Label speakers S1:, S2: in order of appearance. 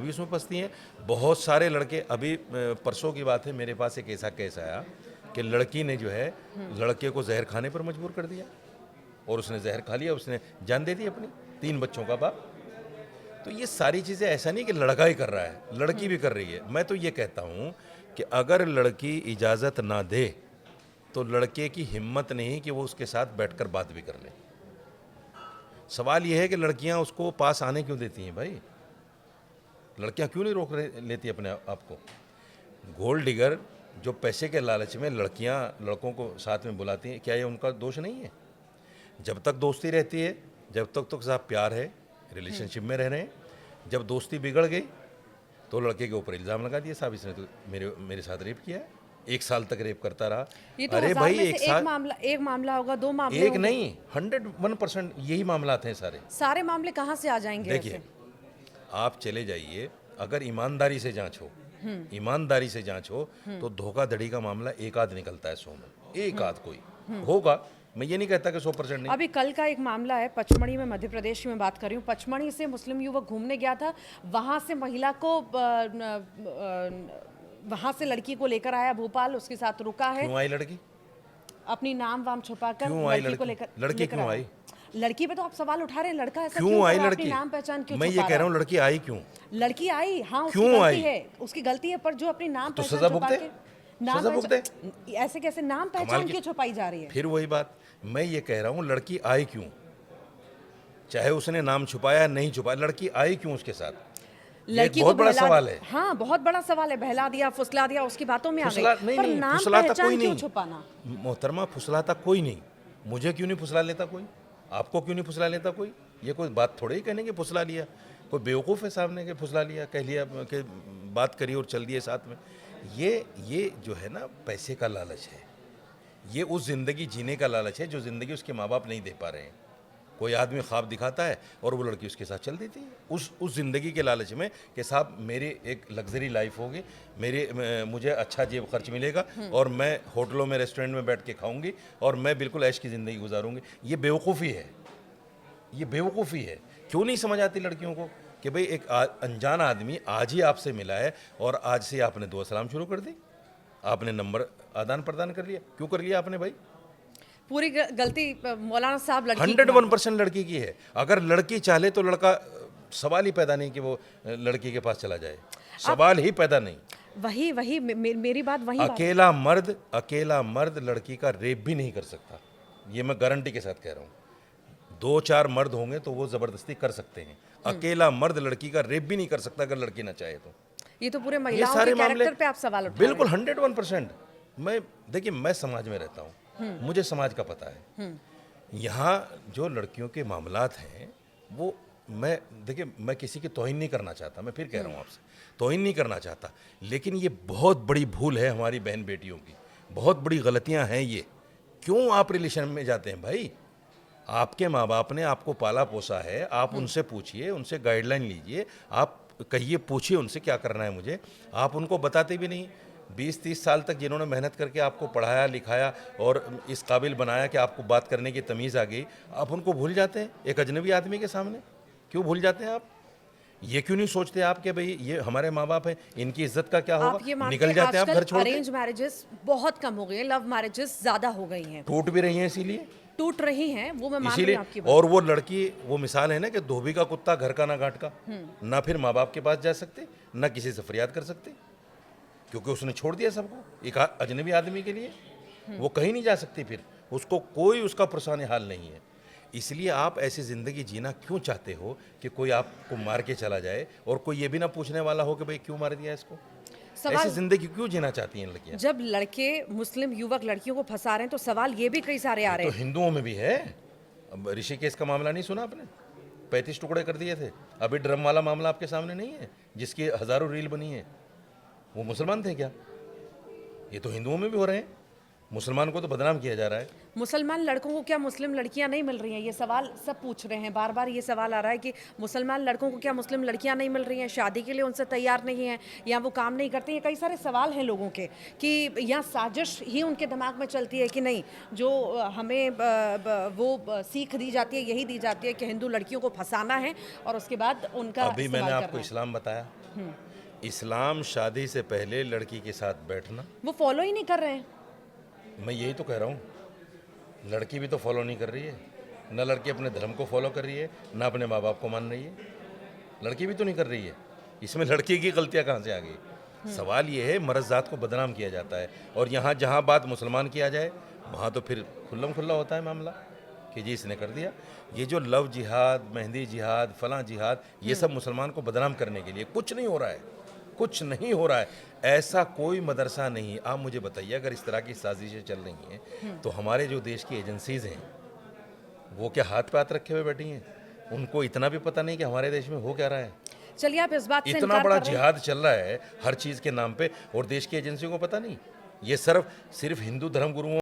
S1: भी उसमें फंसती हैं। बहुत सारे लड़के, अभी परसों की बात है, मेरे पास एक ऐसा केस आया कि लड़की ने जो है लड़के को जहर खाने पर मजबूर कर दिया और उसने जहर खा लिया, उसने जान दे दी अपनी, 3 बच्चों का बाप। तो ये सारी चीज़ें ऐसा नहीं कि लड़का ही कर रहा है, लड़की भी कर रही है। मैं तो ये कहता हूँ कि अगर लड़की इजाज़त ना दे तो लड़के की हिम्मत नहीं कि वो उसके साथ बैठकर बात भी कर ले। सवाल ये है कि लड़कियां उसको पास आने क्यों देती हैं भाई? लड़कियां क्यों नहीं रोक लेती अपने आप को? गोल्ड डिगर जो पैसे के लालच में लड़कियां लड़कों को साथ में बुलाती हैं, क्या ये उनका दोष नहीं है? जब तक दोस्ती रहती है, जब तक तो साहब प्यार है, रिलेशनशिप में रह रहे हैं। जब दोस्ती बिगड़ गई तो लड़के के ऊपर इल्ज़ाम लगा दिया, साहब इसने तो मेरे साथ रेप किया है, 1 साल तक रेप करता रहा।
S2: ये तो
S1: अरे
S2: हजार
S1: भाई
S2: में से
S1: 1 साल,
S2: एक मामला होगा, 2 मामले
S1: एक
S2: होंगे।
S1: नहीं, 101% यही मामलात हैं सारे।
S2: सारे मामले कहाँ से आ जाएंगे
S1: देखिए,
S2: ऐसे?
S1: आप चले जाइए, अगर ईमानदारी से जांच हो, ईमानदारी से जांच हो तो धोखाधड़ी का मामला एक आध निकलता है 100 में, एक आध कोई होगा। मैं ये नहीं कहता कि 100% नहीं।
S2: अभी कल का एक मामला है पचमढ़ी में, मध्य प्रदेश की मैं बात कर रही हूँ। पचमढ़ी से मुस्लिम युवक घूमने गया था, वहां से महिला को वहां से लड़की को लेकर आया भोपाल, उसके साथ रुका है,
S1: क्यों आई लड़की?
S2: अपनी नाम वाम छुपाकर
S1: क्यों आई
S2: लड़की को
S1: लड़की?
S2: लेकर
S1: लड़की क्यों
S2: आया।
S1: आई?
S2: लड़की पे तो आप सवाल उठा रहे हैं, लड़का ऐसा
S1: क्यों आई
S2: कर रहा है,
S1: लड़की?
S2: अपनी नाम पहचान क्यों
S1: मैं ये
S2: छुपा
S1: कह रहा
S2: रहा
S1: हूँ, लड़की आई क्यों?
S2: है? लड़की आई, हाँ, उसकी
S1: क्यों
S2: गलती
S1: आई?
S2: है, उसकी गलती है, पर जो अपनी नाम
S1: तो
S2: पहचान
S1: सजा
S2: छुपा
S1: भुगते?
S2: के नाम
S1: सजा भुगते?
S2: ऐसे कैसे नाम
S1: कमाल
S2: पहचान
S1: की-
S2: क्यों छुपाई जा रही है?
S1: फिर वही बात, मैं ये कह रहा हूँ, लड़की आई क्यों? चाहे उसने नाम छुपाया नहीं छुपाया, लड़की आई क्यों उसके साथ? ये एक
S2: लड़की
S1: बहुत
S2: को
S1: बड़ा
S2: बहला
S1: सवाल है।
S2: हाँ, बहुत बड़ा सवाल है। बहला दिया, फुसला दिया, उसकी बातों में आ
S1: फुसला
S2: गई,
S1: नहीं,
S2: पर
S1: नहीं,
S2: नाम
S1: फुसलाता
S2: पहचान
S1: कोई
S2: क्यों
S1: नहीं
S2: छुपाना?
S1: मोहतरमा, फुसलाता कोई नहीं। मुझे क्यों नहीं फुसला लेता कोई? आपको क्यों नहीं फुसला लेता कोई? ये कोई बात थोड़ी ही कहने कि फुसला लिया। कोई बेवकूफ़ है सामने के फुसला लिया, कह लिया कि बात करी और चल दिए साथ में। ये जो है ना, पैसे का लालच है। ये उस ज़िंदगी जीने का लालच है जो ज़िंदगी उसके माँ बाप नहीं दे पा रहे हैं। कोई आदमी ख्वाब दिखाता है और वो लड़की उसके साथ चल देती है उस ज़िंदगी के लालच में कि साहब मेरी एक लग्जरी लाइफ होगी, मुझे अच्छा जेब खर्च मिलेगा और मैं होटलों में, रेस्टोरेंट में बैठ के खाऊंगी और मैं बिल्कुल ऐश की ज़िंदगी गुजारूंगी। ये बेवकूफ़ी है, ये बेवकूफ़ी है। क्यों नहीं समझ आती लड़कियों को कि भाई एक अनजान आदमी आज ही आपसे मिला है और आज से आपने दुआ सलाम शुरू कर दी, आपने नंबर आदान प्रदान कर लिया। क्यों कर लिया आपने भाई?
S2: पूरी गलती मौलाना साहब लड़की की
S1: 101% लड़की की है। अगर लड़की चाहे तो लड़का, सवाल ही पैदा नहीं कि वो लड़की के पास चला जाए, सवाल ही पैदा नहीं।
S2: वही मेरी बात वही बात।
S1: अकेला मर्द लड़की का रेप भी नहीं कर सकता, ये मैं गारंटी के साथ कह रहा हूँ। 2-4 मर्द होंगे तो वो ज़बरदस्ती कर सकते हैं, अकेला मर्द लड़की का रेप भी नहीं कर सकता अगर लड़की ना चाहे तो।
S2: ये तो पूरे
S1: ये
S2: महिलाओं
S1: सारे
S2: के
S1: मामले
S2: कैरेक्टर पे आप सवाल उठा रहे हैं।
S1: बिल्कुल 101%। मैं देखिए, मैं समाज में रहता हूँ, मुझे समाज का पता है। यहाँ जो लड़कियों के मामलात हैं वो, मैं देखिए, मैं किसी की तौहीन नहीं करना चाहता, मैं फिर कह रहा हूँ आपसे, तौहीन नहीं करना चाहता, लेकिन ये बहुत बड़ी भूल है हमारी बहन बेटियों की, बहुत बड़ी गलतियाँ हैं ये। क्यों आप रिलेशन में जाते हैं भाई? आपके माँ बाप ने आपको पाला पोसा है, आप उनसे पूछिए, उनसे गाइडलाइन लीजिए, आप कहिए, पूछिए उनसे क्या करना है मुझे। आप उनको बताते भी नहीं। 20-30 साल तक जिन्होंने मेहनत करके आपको पढ़ाया लिखाया और इस काबिल बनाया कि आपको बात करने की तमीज़ आ गई, आप उनको भूल जाते हैं एक अजनबी आदमी के सामने। क्यों भूल जाते हैं आप? ये क्यों नहीं सोचते आप कि भाई ये हमारे माँ बाप हैं, इनकी इज्जत का क्या
S2: आप ये
S1: होगा?
S2: मानते
S1: निकल
S2: हैं
S1: जाते हैं आप घर
S2: आजकल
S1: छोड़ के।
S2: अरेंज मैरिजेस बहुत कम हो गई हैं, लव मैरिजेस ज्यादा हो गई हैं,
S1: टूट भी रही हैं इसीलिए,
S2: टूट रही हैं, वो मैं मान रही
S1: इसीलिए।
S2: हूँ आपकी बात।
S1: और वो लड़की, वो मिसाल है ना कि धोबी का कुत्ता घर का ना घाट का, ना फिर माँ बाप के पास जा सकते, ना किसी से फरियाद कर सकते, क्योंकि उसने छोड़ दिया सबको एक अजनबी आदमी के लिए। वो कहीं नहीं जा सकती, फिर उसको कोई उसका पुरसाने हाल नहीं है। इसलिए आप ऐसी ज़िंदगी जीना क्यों चाहते हो कि कोई आपको मार के चला जाए और कोई ये भी ना पूछने वाला हो कि भाई क्यों मार दिया इसको? ऐसी
S2: सवाल,
S1: ज़िंदगी क्यों जीना चाहती हैं लड़कियां?
S2: जब लड़के मुस्लिम युवक लड़कियों को फंसा रहे हैं तो सवाल ये भी कई सारे आ रहे
S1: तो
S2: हैं।
S1: हिंदुओं में भी है। अब ऋषिकेश का मामला नहीं सुना आपने? 35 टुकड़े कर दिए थे। अभी ड्रम वाला मामला आपके सामने नहीं है जिसकी हज़ारों रील बनी है? वो मुसलमान थे क्या? ये तो हिंदुओं में भी हो रहे हैं। मुसलमान को तो बदनाम किया जा रहा है।
S2: मुसलमान लड़कों को क्या मुस्लिम लड़कियां नहीं मिल रही हैं? ये सवाल सब पूछ रहे हैं, बार बार ये सवाल आ रहा है कि मुसलमान लड़कों को क्या मुस्लिम लड़कियां नहीं मिल रही हैं, शादी के लिए उनसे तैयार नहीं हैं, या वो काम नहीं करते हैं। कई सारे सवाल हैं लोगों के कि या साजिश ही उनके दिमाग में चलती है कि नहीं, जो हमें वो सीख दी जाती है, यही दी जाती है कि हिंदू लड़कियों को फंसाना है और उसके बाद उनका
S1: अभी मैंने
S2: इस्तेमाल
S1: आपको
S2: करना है।
S1: इस्लाम बताया, इस्लाम शादी से पहले लड़की के साथ बैठना,
S2: वो फॉलो ही नहीं कर रहे हैं।
S1: मैं यही तो कह रहा हूँ, लड़की भी तो फॉलो नहीं कर रही है। न लड़की अपने धर्म को फॉलो कर रही है, ना अपने माँ बाप को मान रही है। लड़की भी तो नहीं कर रही है। इसमें लड़की की गलतियाँ कहाँ से आ गई? सवाल ये है, मर्द को बदनाम किया जाता है, और यहाँ जहाँ बात मुसलमान की आ जाए वहाँ तो फिर खुल्लम खुल्ला होता है मामला कि जी इसने कर दिया। ये जो लव जिहाद, मेहंदी जिहाद, फलां जिहाद, ये सब मुसलमान को बदनाम करने के लिए, कुछ नहीं हो रहा है, कुछ नहीं हो रहा है। ऐसा कोई मदरसा नहीं। आप मुझे बताइए, अगर इस तरह की साजिशें चल रही हैं तो हमारे जो देश की एजेंसीज हैं वो क्या हाथ पे हाथ रखे हुए बैठी हैं? उनको इतना भी पता नहीं कि हमारे देश में हो क्या रहा है?
S2: चलिए आप इस बात से
S1: इतना
S2: इनकार
S1: बड़ा
S2: कर रहे हैं।
S1: जिहाद चल रहा है हर चीज़ के नाम पे, और देश की एजेंसियों को पता नहीं। ये सिर्फ हिंदू धर्म गुरुओं